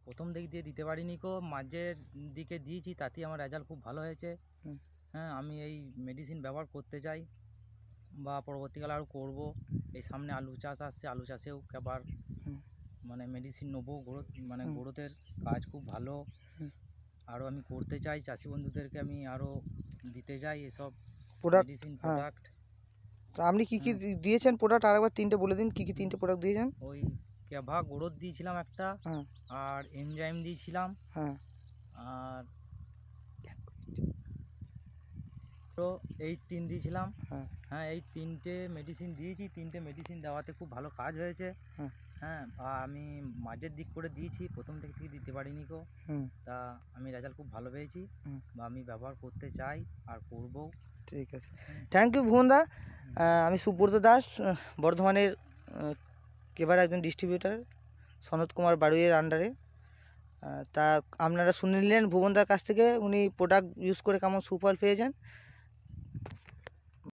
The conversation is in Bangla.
প্রথম দিক দিয়ে দিতে পারিনি কো, মাঝের দিকে দিয়েছি, তাতেই আমার রেজাল্ট খুব ভালো হয়েছে। হ্যাঁ, আমি এই মেডিসিন ব্যবহার করতে চাই বা পরবর্তীকালে আরও করব। এই সামনে আলু চাষ আসছে, আলু চাষেও আবার মানে মেডিসিন নেবো। গ্রোথের কাজ খুব ভালো, আরও আমি করতে চাই। চাষি বন্ধুদেরকে আমি আরও দিতে চাই এসব মেডিসিন প্রোডাক্ট। তো আপনি কী কী দিয়েছেন প্রোডাক্ট, আরেকবার 3টে বলে দিন, কী কী 3টে প্রোডাক্ট দিয়েছেন? ওই ক্যাভা গ্রোথ দিয়েছিলাম একটা, আর এনজাইম দিয়েছিলাম, আর 18 দিয়েছিলাম। হ্যাঁ, এই 3টে মেডিসিন দিয়েছি। 3টে মেডিসিন দেওয়াতে খুব ভালো কাজ হয়েছে। হ্যাঁ, আমি মাঝের দিক করে দিয়েছি, প্রথম থেকে দিতে পারিনি কো। তা আমি রেজাল্ট খুব ভালো পেয়েছি, বা আমি ব্যবহার করতে চাই আর করবো। ঠিক আছে, থ্যাংক ইউ ভুবনদা। আমি সুব্রত দাস, বর্ধমানের কেবার একজন ডিস্ট্রিবিউটার, সনৎ কুমার বাড়ুইয়ের আন্ডারে। তা আপনারা শুনে নিলেন ভুবনদার কাছ থেকে, উনি প্রোডাক্ট ইউজ করে কেমন সুফল পেয়েছেন।